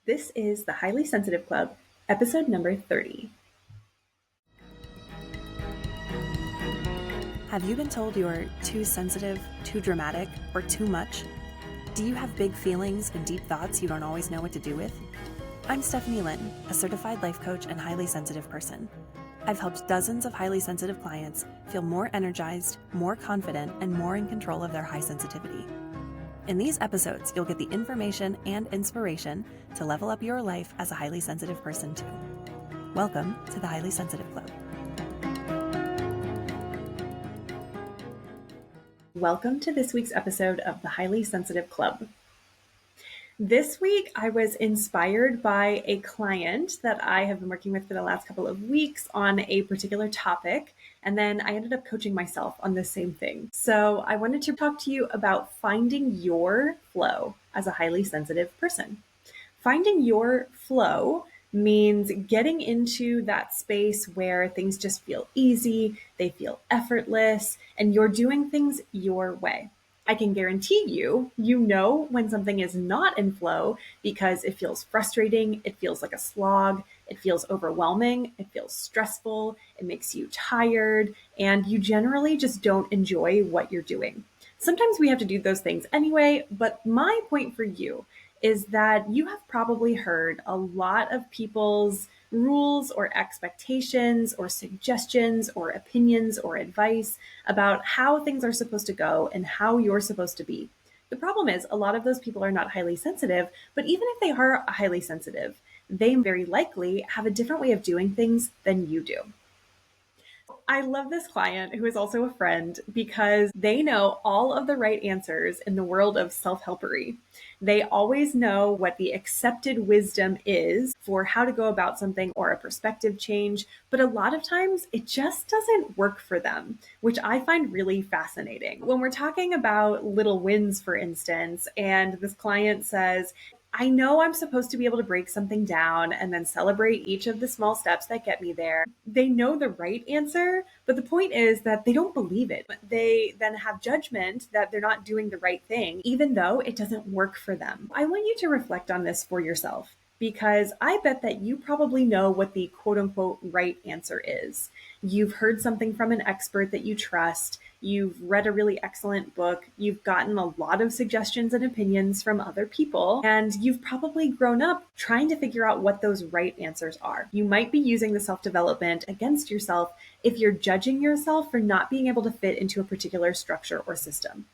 This is the Highly Sensitive Club, episode number 30. Have you been told you're too sensitive, too dramatic, or too much? Do you have big feelings and deep thoughts you don't always know what to do with? I'm Stephanie Lynn, a certified life coach and highly sensitive person. I've helped dozens of highly sensitive clients feel more energized, more confident, and more in control of their high sensitivity. In these episodes, you'll get the information and inspiration to level up your life as a highly sensitive person too. Welcome to the Highly Sensitive Club. Welcome to this week's episode of the Highly Sensitive Club. This week, I was inspired by a client that I have been working with for the last couple of weeks on a particular topic, and then I ended up coaching myself on the same thing. So I wanted to talk to you about finding your flow as a highly sensitive person. Finding your flow means getting into that space where things just feel easy, they feel effortless, and you're doing things your way. I can guarantee you know when something is not in flow because it feels frustrating, it feels like a slog, it feels overwhelming, it feels stressful, it makes you tired, and you generally just don't enjoy what you're doing. Sometimes we have to do those things anyway, but my point for you is that you have probably heard a lot of people's rules or expectations or suggestions or opinions or advice about how things are supposed to go and how you're supposed to be. The problem is a lot of those people are not highly sensitive, but even if they are highly sensitive, they very likely have a different way of doing things than you do. I love this client who is also a friend because they know all of the right answers in the world of self-helpery. They always know what the accepted wisdom is for how to go about something or a perspective change, but a lot of times it just doesn't work for them, which I find really fascinating. When we're talking about little wins, for instance, and this client says, I know I'm supposed to be able to break something down and then celebrate each of the small steps that get me there. They know the right answer, but the point is that they don't believe it. They then have judgment that they're not doing the right thing, even though it doesn't work for them. I want you to reflect on this for yourself because I bet that you probably know what the quote unquote right answer is. You've heard something from an expert that you trust. You've read a really excellent book. You've gotten a lot of suggestions and opinions from other people, and you've probably grown up trying to figure out what those right answers are. You might be using the self-development against yourself if you're judging yourself for not being able to fit into a particular structure or system.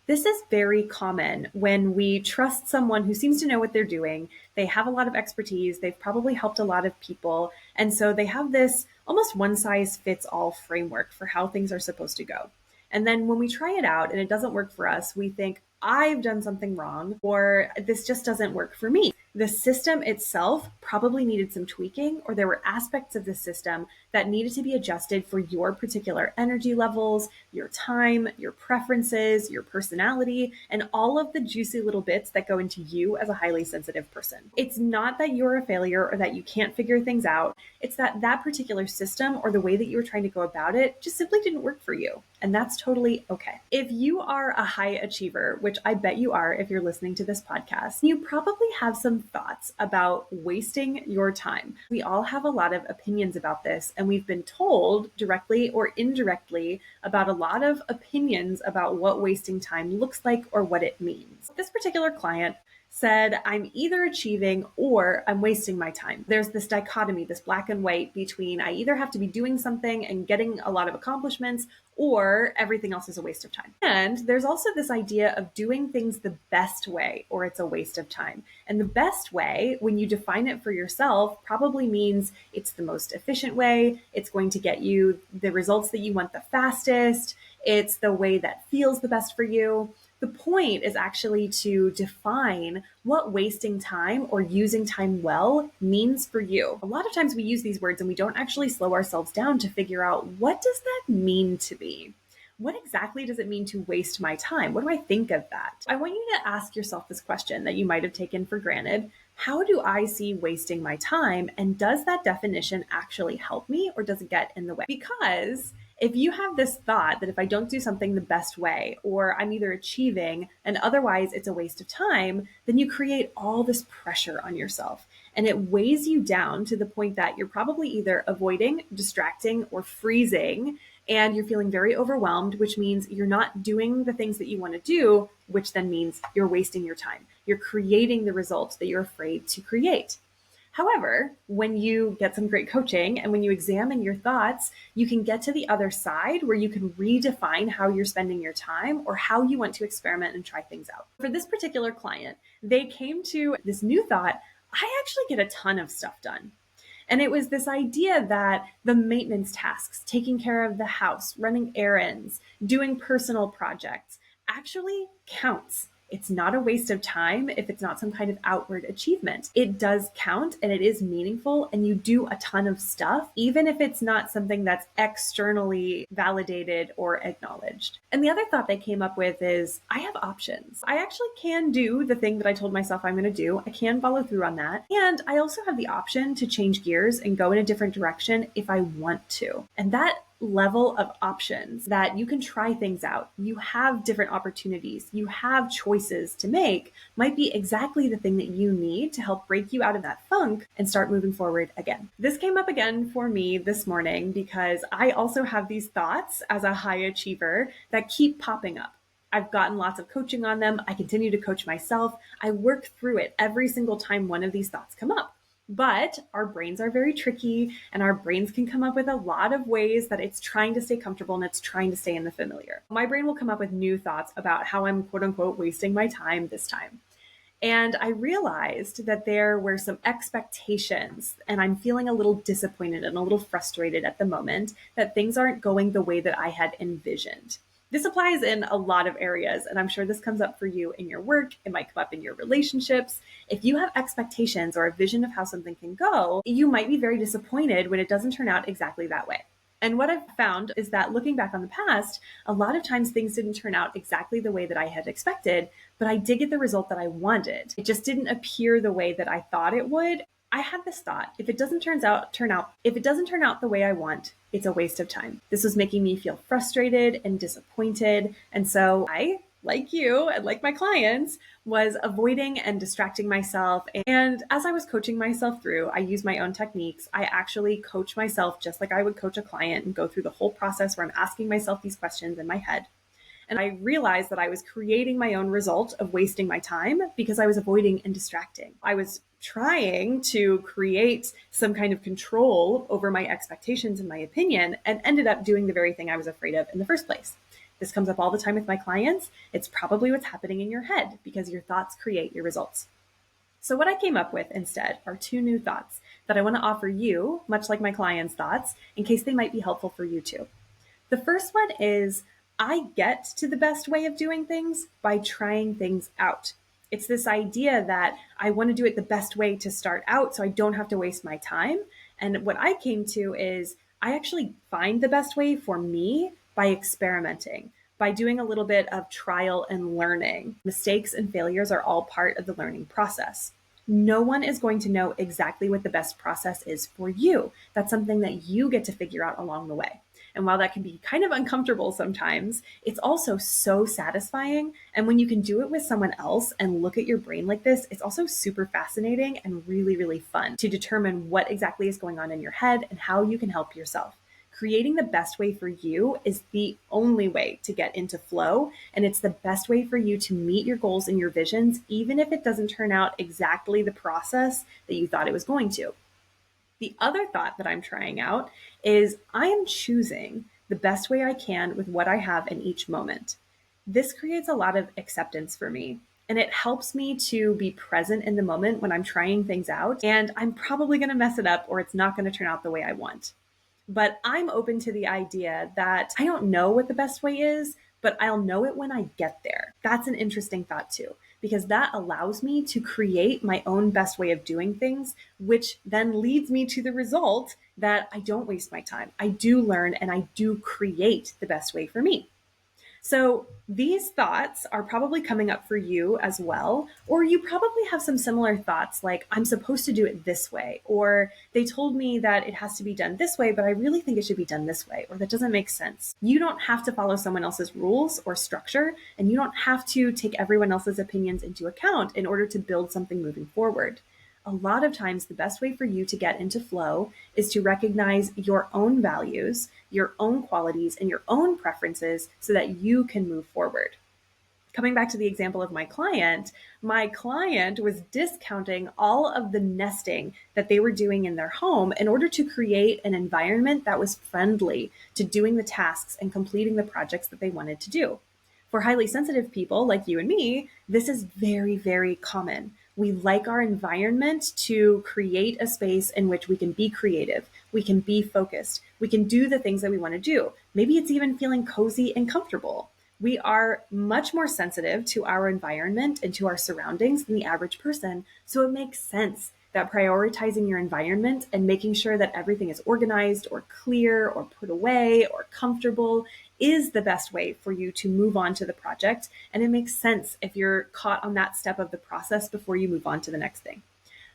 This is very common when we trust someone who seems to know what they're doing. They have a lot of expertise. They've probably helped a lot of people. And so they have this almost one-size-fits-all framework for how things are supposed to go. And then when we try it out and it doesn't work for us, we think, I've done something wrong, or this just doesn't work for me. The system itself probably needed some tweaking, or there were aspects of the system that needed to be adjusted for your particular energy levels, your time, your preferences, your personality, and all of the juicy little bits that go into you as a highly sensitive person. It's not that you're a failure or that you can't figure things out. It's that that particular system or the way that you were trying to go about it just simply didn't work for you. And that's totally okay. If you are a high achiever, which I bet you are if you're listening to this podcast, you probably have some thoughts about wasting your time. We all have a lot of opinions about this, and we've been told directly or indirectly about a lot of opinions about what wasting time looks like or what it means. This particular client said, I'm either achieving or I'm wasting my time. There's this dichotomy, this black and white between I either have to be doing something and getting a lot of accomplishments or everything else is a waste of time. And there's also this idea of doing things the best way or it's a waste of time. And the best way, when you define it for yourself, probably means it's the most efficient way. It's going to get you the results that you want the fastest. It's the way that feels the best for you. The point is actually to define what wasting time or using time well means for you. A lot of times we use these words and we don't actually slow ourselves down to figure out, what does that mean to me? What exactly does it mean to waste my time? What do I think of that? I want you to ask yourself this question that you might have taken for granted. How do I see wasting my time? And does that definition actually help me or does it get in the way? Because If you have this thought that if I don't do something the best way, or I'm either achieving and otherwise it's a waste of time, then you create all this pressure on yourself. And it weighs you down to the point that you're probably either avoiding, distracting, or freezing. And you're feeling very overwhelmed, which means you're not doing the things that you want to do, which then means you're wasting your time. You're creating the results that you're afraid to create. However, when you get some great coaching and when you examine your thoughts, you can get to the other side where you can redefine how you're spending your time or how you want to experiment and try things out. For this particular client, they came to this new thought: I actually get a ton of stuff done. And it was this idea that the maintenance tasks, taking care of the house, running errands, doing personal projects actually counts. It's not a waste of time if it's not some kind of outward achievement. It does count and it is meaningful, and you do a ton of stuff, even if it's not something that's externally validated or acknowledged. And the other thought they came up with is, I have options. I actually can do the thing that I told myself I'm going to do. I can follow through on that. And I also have the option to change gears and go in a different direction if I want to. And that level of options, that you can try things out, you have different opportunities, you have choices to make, might be exactly the thing that you need to help break you out of that funk and start moving forward again. This came up again for me this morning because I also have these thoughts as a high achiever that keep popping up. I've gotten lots of coaching on them. I continue to coach myself. I work through it every single time one of these thoughts come up. But our brains are very tricky, and our brains can come up with a lot of ways that it's trying to stay comfortable and it's trying to stay in the familiar. My brain will come up with new thoughts about how I'm quote unquote wasting my time this time. And I realized that there were some expectations, and I'm feeling a little disappointed and a little frustrated at the moment that things aren't going the way that I had envisioned. This applies in a lot of areas, and I'm sure this comes up for you in your work. It might come up in your relationships. If you have expectations or a vision of how something can go, you might be very disappointed when it doesn't turn out exactly that way. And what I've found is that looking back on the past, a lot of times things didn't turn out exactly the way that I had expected, but I did get the result that I wanted. It just didn't appear the way that I thought it would. I had this thought: if it doesn't turn out the way I want, it's a waste of time. This was making me feel frustrated and disappointed. And so I, like you and like my clients, was avoiding and distracting myself. And as I was coaching myself through, I use my own techniques. I actually coach myself just like I would coach a client and go through the whole process where I'm asking myself these questions in my head. And I realized that I was creating my own result of wasting my time because I was avoiding and distracting. I was trying to create some kind of control over my expectations and my opinion, and ended up doing the very thing I was afraid of in the first place. This comes up all the time with my clients. It's probably what's happening in your head because your thoughts create your results. So what I came up with instead are two new thoughts that I want to offer you, much like my clients' thoughts, in case they might be helpful for you too. The first one is, I get to the best way of doing things by trying things out. It's this idea that I want to do it the best way to start out so I don't have to waste my time. And what I came to is, I actually find the best way for me by experimenting, by doing a little bit of trial and learning. Mistakes and failures are all part of the learning process. No one is going to know exactly what the best process is for you. That's something that you get to figure out along the way. And while that can be kind of uncomfortable sometimes, it's also so satisfying. And when you can do it with someone else and look at your brain like this, it's also super fascinating and really, really fun to determine what exactly is going on in your head and how you can help yourself. Creating the best way for you is the only way to get into flow, and it's the best way for you to meet your goals and your visions, even if it doesn't turn out exactly the process that you thought it was going to. The other thought that I'm trying out is, I am choosing the best way I can with what I have in each moment. This creates a lot of acceptance for me, and it helps me to be present in the moment when I'm trying things out, and I'm probably going to mess it up or it's not going to turn out the way I want. But I'm open to the idea that I don't know what the best way is, but I'll know it when I get there. That's an interesting thought too, because that allows me to create my own best way of doing things, which then leads me to the result that I don't waste my time. I do learn and I do create the best way for me. So these thoughts are probably coming up for you as well, or you probably have some similar thoughts like, I'm supposed to do it this way, or they told me that it has to be done this way, but I really think it should be done this way, or that doesn't make sense. You don't have to follow someone else's rules or structure, and you don't have to take everyone else's opinions into account in order to build something moving forward. A lot of times, the best way for you to get into flow is to recognize your own values, your own qualities, and your own preferences so that you can move forward. Coming back to the example of my client was discounting all of the nesting that they were doing in their home in order to create an environment that was friendly to doing the tasks and completing the projects that they wanted to do. For highly sensitive people like you and me, this is very, very common. We like our environment to create a space in which we can be creative, we can be focused, we can do the things that we want to do. Maybe it's even feeling cozy and comfortable. We are much more sensitive to our environment and to our surroundings than the average person. So it makes sense that prioritizing your environment and making sure that everything is organized or clear or put away or comfortable is the best way for you to move on to the project. And it makes sense if you're caught on that step of the process before you move on to the next thing.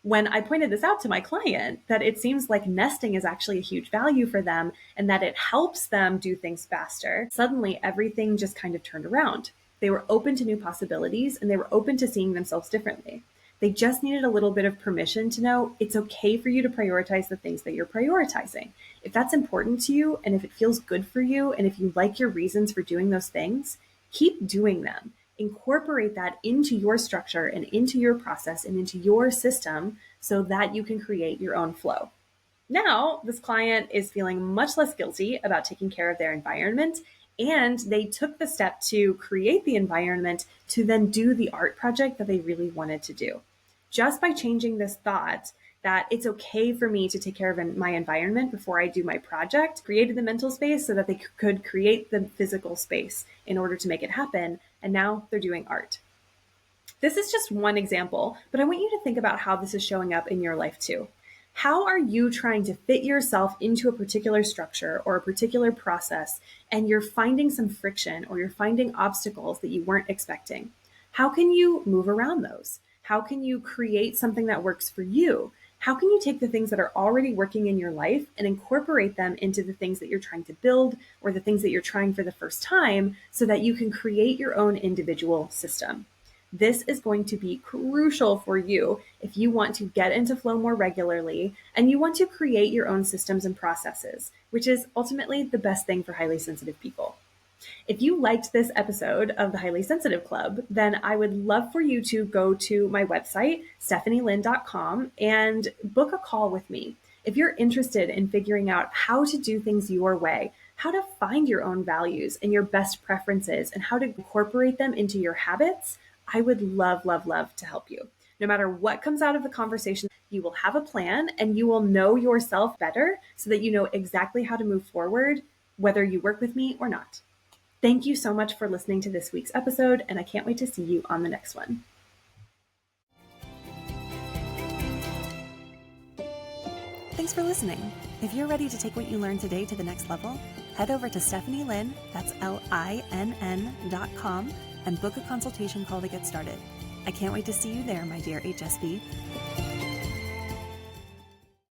When I pointed this out to my client, that it seems like nesting is actually a huge value for them and that it helps them do things faster, suddenly everything just kind of turned around. They were open to new possibilities and they were open to seeing themselves differently. They just needed a little bit of permission to know it's okay for you to prioritize the things that you're prioritizing. If that's important to you and if it feels good for you and if you like your reasons for doing those things, keep doing them. Incorporate that into your structure and into your process and into your system so that you can create your own flow. Now, this client is feeling much less guilty about taking care of their environment, and they took the step to create the environment to then do the art project that they really wanted to do. Just by changing this thought that it's okay for me to take care of my environment before I do my project, created the mental space so that they could create the physical space in order to make it happen, and now they're doing art. This is just one example, but I want you to think about how this is showing up in your life too. How are you trying to fit yourself into a particular structure or a particular process, and you're finding some friction or you're finding obstacles that you weren't expecting? How can you move around those? How can you create something that works for you? How can you take the things that are already working in your life and incorporate them into the things that you're trying to build or the things that you're trying for the first time so that you can create your own individual system? This is going to be crucial for you if you want to get into flow more regularly and you want to create your own systems and processes, which is ultimately the best thing for highly sensitive people. If you liked this episode of the Highly Sensitive Club, then I would love for you to go to my website, stephanielynn.com, and book a call with me. If you're interested in figuring out how to do things your way, how to find your own values and your best preferences, and how to incorporate them into your habits, I would love, love, love to help you. No matter what comes out of the conversation, you will have a plan and you will know yourself better so that you know exactly how to move forward, whether you work with me or not. Thank you so much for listening to this week's episode, and I can't wait to see you on the next one. Thanks for listening. If you're ready to take what you learned today to the next level, head over to StephanieLynn, that's LINN.com, and book a consultation call to get started. I can't wait to see you there, my dear HSP.